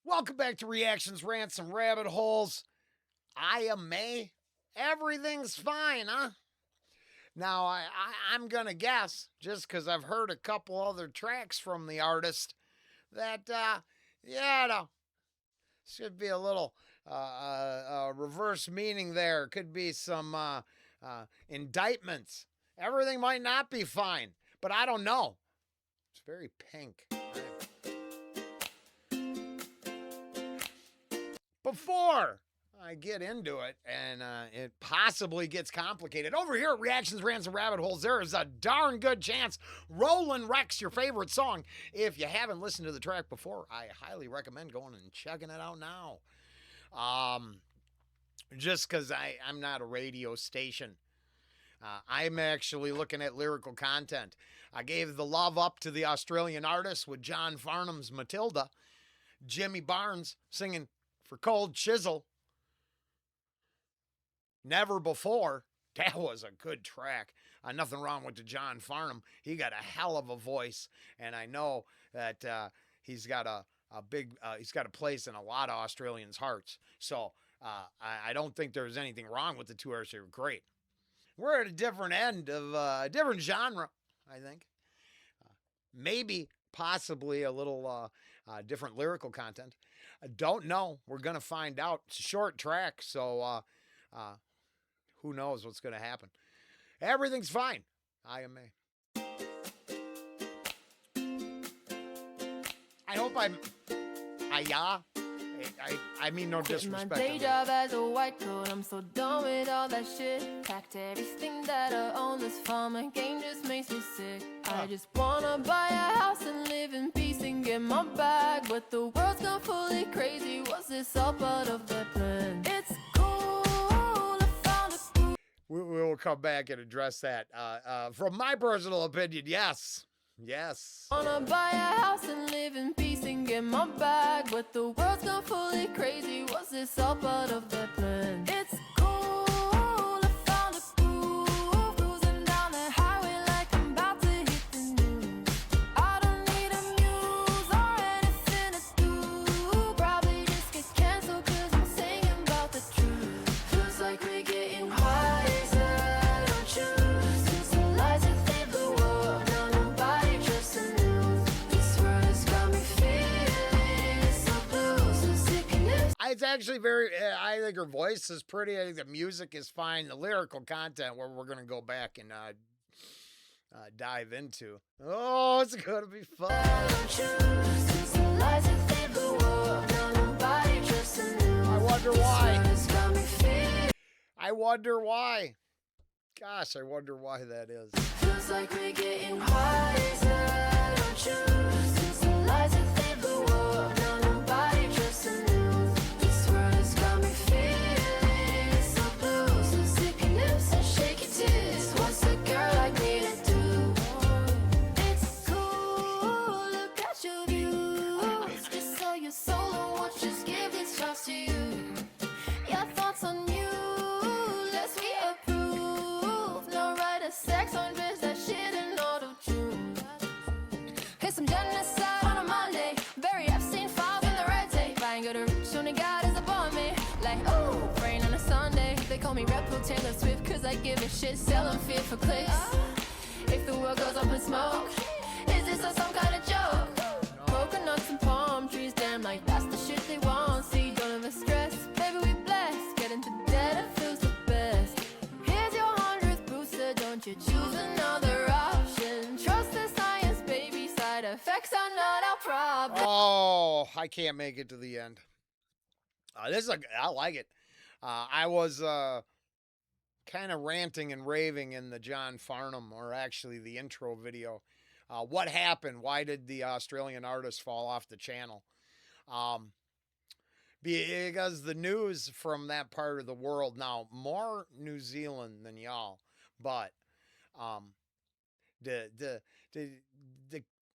Welcome back to Reactions, Rants, and Rabbit Holes. Iyah May. Everything's fine, huh? Now, I'm going to guess, just because I've heard a couple other tracks from the artist, that, yeah, no, should be a little reverse meaning there. Could be some indictments. Everything might not be fine, but I don't know. It's very pink. Before I get into it and it possibly gets complicated, over here at Reactions, Rants, and Rabbit Holes, there is a darn good chance Rollen wrecks your favorite song. If you haven't listened to the track before, I highly recommend going and checking it out now. Just because I'm not a radio station. I'm actually looking at lyrical content. I gave the love up to the Australian artist with John Farnham's Matilda, Jimmy Barnes singing for Cold Chisel, Never Before. That was a good track. Nothing wrong with the John Farnham. He got a hell of a voice, and I know that he's got a big he's got a place in a lot of Australians' hearts. So I don't think there's anything wrong with the two artists. They're great. We're at a different end of a different genre, I think. Maybe, possibly a little different lyrical content. I don't know. We're going to find out. It's a short track, so who knows what's going to happen. Everything's fine. Iyah May. I hope I'm Iyah. I mean no disrespect. My day job as a white coat, I'm so done with all that shit. Packed everything that I own, this farmer game just makes me sick. I just wanna buy a house and live in peace and get my bag, but the world's gone fully crazy. Was this all part of their plan? It's cool, I found a school. We will come back and address that. From my personal opinion, yes. Yes. Wanna buy a house and live in peace and get my bag, but the world's gone fully crazy. Was this all part of their plan? It's cool, I found a groove, cruising down the highway like I'm about to hit the news. I don't need a muse or anything to do. Probably just get canceled cause I'm singing about the truth. Feels like we're getting wiser, don't you? Since the lights that they blew up, now nobody trusts the news. This world has got me feeling so blue, so sick and it's It's actually very, I think her voice is pretty. I think the music is fine. The lyrical content, where we're going to go back and dive into. Oh, it's going to be fun. I wonder why. I wonder why. Gosh, I wonder why that is. Feels like we're getting wiser, don't you? Since the lights that they blew up, now nobody trusts the news. This world has got me feeling so blue, so sick and lips and shaky tears. What's a girl like me to do? It's cool, look at your views. Just sell your soul and watch us give this trust to you. Your thoughts on you, let's we approve. No right of sex on dress, that shit in auto-tune. Here's some genocide on a Monday. Very Epstein files in the red tape. I ain't gonna reach on a god as upon me. Like, ooh, rain on a Sunday. They call me Red Pill Taylor Swift, cause I give a shit, selling fear for clicks. If the world goes up in smoke, is this some kind of joke? Coconuts and palm trees, damn, like that's the shit they want. See, don't ever stress, baby, we blessed. Get into debt, it feels the best. Here's your 100th booster, don't you choose another option. Trust the science, baby, side effects are not our problem. Oh, I can't make it to the end. This is I like it. I was kind of ranting and raving in the John Farnham, or actually the intro video. What happened? Why did the Australian artist fall off the channel? Because the news from that part of the world, now more New Zealand than y'all, but the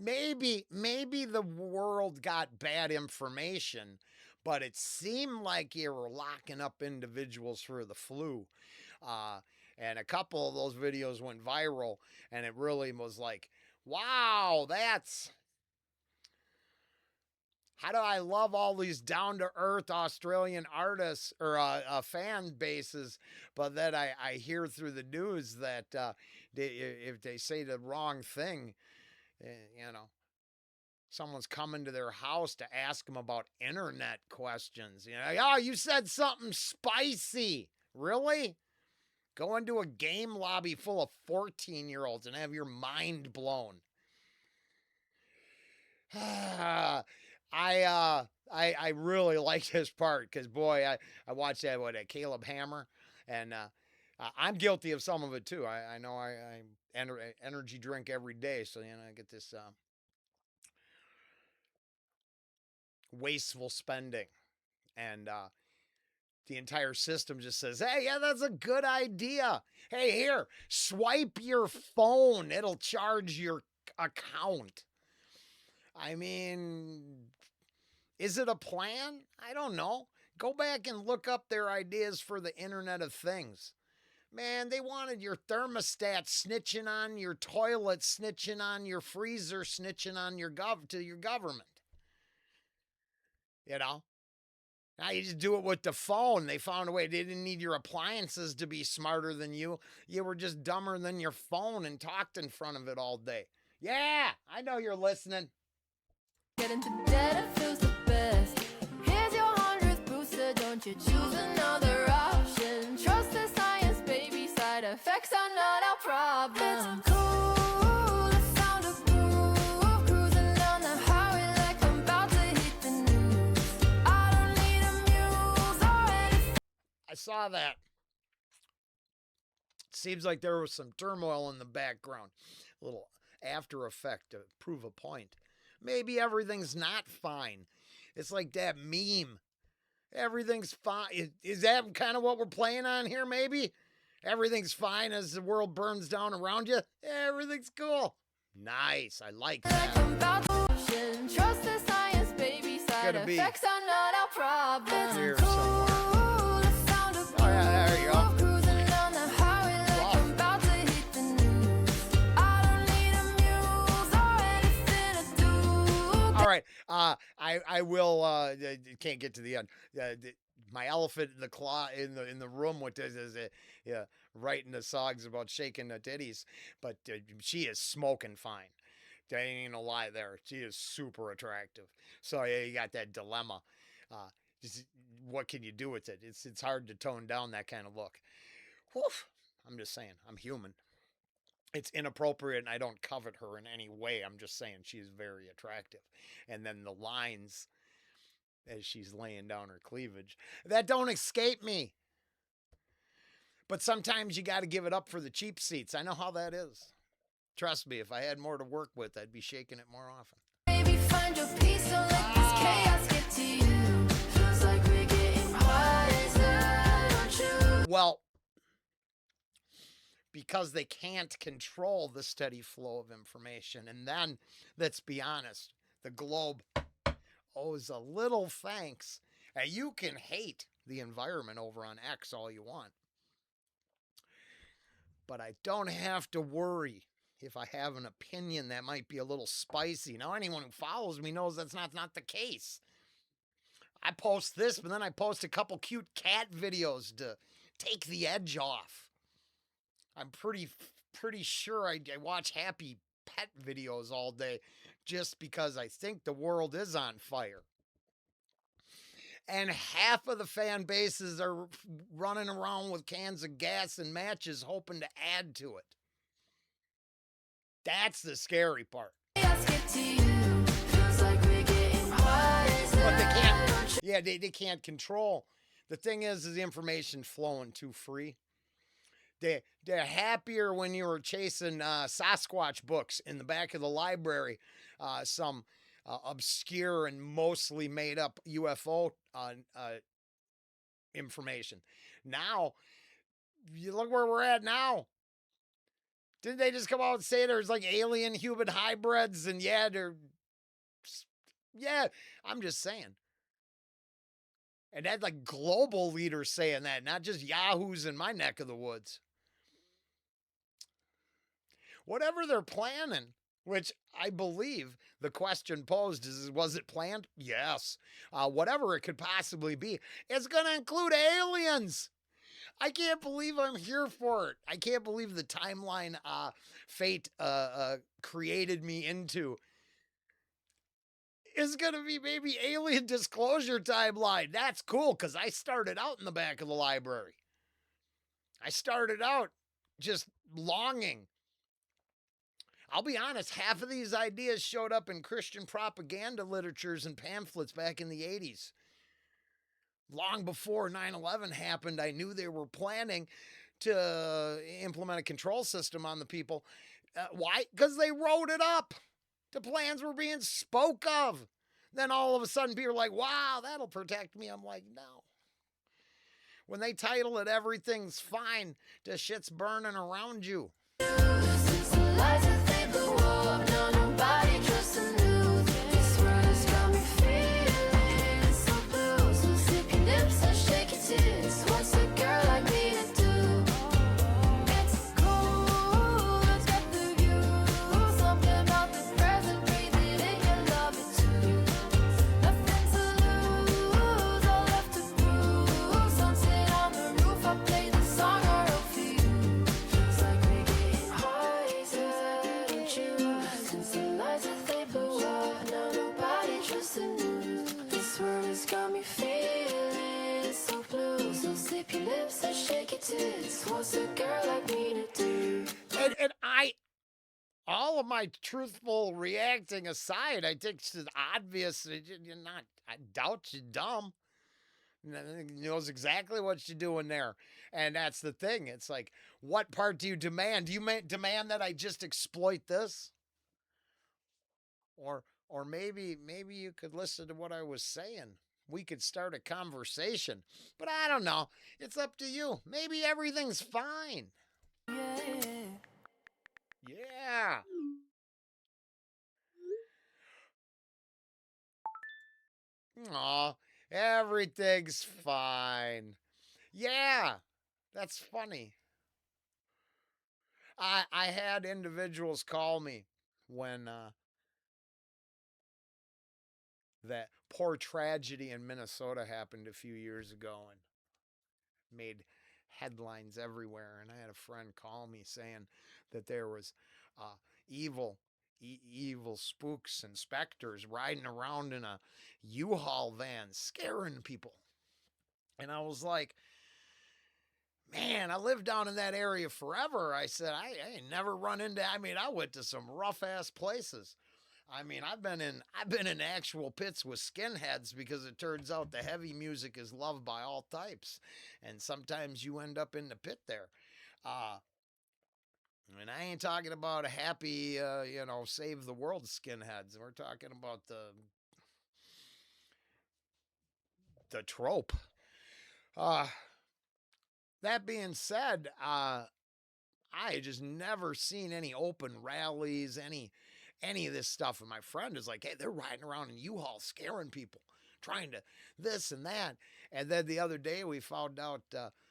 maybe the world got bad information, but it seemed like you were locking up individuals for the flu. And a couple of those videos went viral, and it really was like, wow, that's How do I love all these down to earth Australian artists or fan bases, but then I hear through the news that if they say the wrong thing, you know, someone's coming to their house to ask them about internet questions. You know, oh, you said something spicy. Really? Go into a game lobby full of 14-year-olds and have your mind blown. I really liked this part because boy, I watched that with Caleb Hammer, and I'm guilty of some of it too. I know I energy drink every day, so you know I get this wasteful spending, and the entire system just says, hey, yeah, that's a good idea. Hey, here, swipe your phone. It'll charge your account. I mean, is it a plan? I don't know. Go back and look up their ideas for the Internet of Things. Man, they wanted your thermostat snitching on your toilet, snitching on your freezer, snitching on your government. You know? Now you just do it with the phone. They found a way. They didn't need your appliances to be smarter than you. You were just dumber than your phone and talked in front of it all day. Yeah, I know you're listening. Get into debt, it feels the best. Here's your 100th booster, don't you choose another option. Trust the science, baby, side effects are not our problem. It's cool, the sound of groove, cruising down the highway like I'm about to hit the news. I don't need a muse or anything. I saw that. Seems like there was some turmoil in the background. A little after effect to prove a point. Maybe everything's not fine. It's like that meme. Everything's fine. Is that kind of what we're playing on here, maybe? Everything's fine as the world burns down around you? Everything's cool. Nice. I like that. Trust the science, baby, side effects are not our problem. Here somewhere. Oh, yeah, there you go. All right, I will. Can't get to the end. My elephant in the in the room with this is writing the songs about shaking the titties, but she is smoking fine. There ain't no lie there. She is super attractive. So yeah, you got that dilemma. Just, what can you do with it? It's hard to tone down that kind of look. Whew, I'm just saying, I'm human. It's inappropriate and I don't covet her in any way. I'm just saying she's very attractive. And then the lines as she's laying down her cleavage, that don't escape me. But sometimes you got to give it up for the cheap seats. I know how that is. Trust me, if I had more to work with, I'd be shaking it more often. Baby, find your peace, don't let this chaos get to you. Feels like we're getting wiser, don't you? Well, because they can't control the steady flow of information. And then, let's be honest, the globe owes a little thanks. And you can hate the environment over on X all you want. But I don't have to worry if I have an opinion that might be a little spicy. Now, anyone who follows me knows that's not the case. I post this, but then I post a couple cute cat videos to take the edge off. I'm pretty sure I watch happy pet videos all day just because I think the world is on fire. And half of the fan bases are running around with cans of gas and matches hoping to add to it. That's the scary part. Chaos get to you. Feels like we're getting wiser, But they can't, don't you? yeah, they can't control. The thing is the information flowing too free. They're happier when you were chasing Sasquatch books in the back of the library, some obscure and mostly made up UFO information. Now, you look where we're at now. Didn't they just come out and say there's like alien human hybrids? And yeah, I'm just saying. And that's like global leaders saying that, not just yahoos in my neck of the woods. Whatever they're planning, which I believe the question posed is, was it planned? Yes. Whatever it could possibly be. It's going to include aliens. I can't believe I'm here for it. I can't believe the timeline fate created me into is going to be maybe alien disclosure timeline. That's cool because I started out in the back of the library. I started out just longing. I'll be honest, half of these ideas showed up in Christian propaganda literatures and pamphlets back in the 80s. Long before 9/11 happened, I knew they were planning to implement a control system on the people. Why? Because they wrote it up. The plans were being spoke of. Then all of a sudden, people are like, wow, that'll protect me. I'm like, no. When they title it Everything's Fine, the shit's burning around you. Since the lies that they blew up, now nobody trusts the news. This world has got me feeling so blue. So sip your lips and shake your tits. What's a girl like me to do? It's cool, it's got the view. Something about the present, breathe it in, you love it too. Nothing to lose, all left to prove. Sunset on the roof, I play the song I wrote for you. Feels like we're getting wiser, don't you? Since the lies that they blew up, now nobody trusts the news. This world has got me feeling so blue. So sip your lips and shake your tits. What's a girl like me to do? And all of my truthful reacting aside, I think it's obvious that you're not, I doubt you're dumb. Knows exactly what you're doing there. And that's the thing. It's like, what part do you demand? Do you demand that I just exploit this? Or maybe you could listen to what I was saying. We could start a conversation. But I don't know. It's up to you. Maybe everything's fine. Yeah. Aw, everything's fine. Yeah. That's funny. I had individuals call me when that poor tragedy in Minnesota happened a few years ago and made headlines everywhere. And I had a friend call me saying that there was evil, evil spooks and specters riding around in a U-Haul van, scaring people. And I was like, man, I lived down in that area forever. I said, I ain't never run into. I mean, I went to some rough ass places. I mean, I've been in actual pits with skinheads because it turns out the heavy music is loved by all types, and sometimes you end up in the pit there. Uh, and I ain't talking about a happy, save the world skinheads. We're talking about the trope. Uh, that being said, I just never seen any open rallies, any of this stuff. And my friend is like, hey, they're riding around in U-Haul scaring people, trying to this and that. And then the other day we found out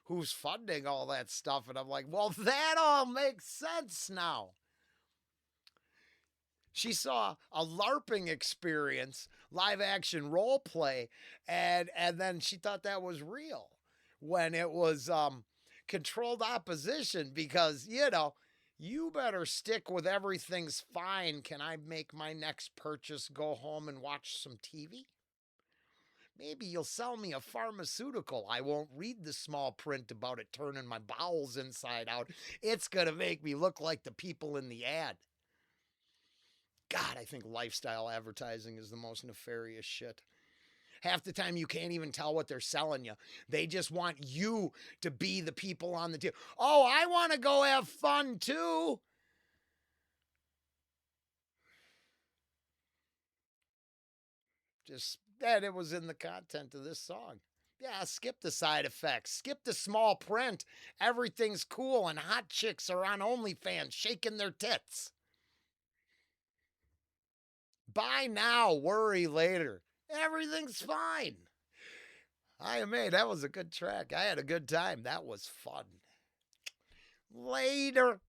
who's funding all that stuff. And I'm like, well, that all makes sense now. She saw a LARPing experience, live action role play, and then she thought that was real when it was controlled opposition because, you better stick with everything's fine. Can I make my next purchase, go home and watch some TV? Maybe you'll sell me a pharmaceutical. I won't read the small print about it turning my bowels inside out. It's going to make me look like the people in the ad. God, I think lifestyle advertising is the most nefarious shit. Half the time you can't even tell what they're selling you. They just want you to be the people on the team. Oh, I want to go have fun too. Just that it was in the content of this song. Yeah, skip the side effects. Skip the small print. Everything's cool and hot chicks are on OnlyFans shaking their tits. Buy now, worry later. Everything's fine. Iyah, that was a good track. I had a good time. That was fun. Later.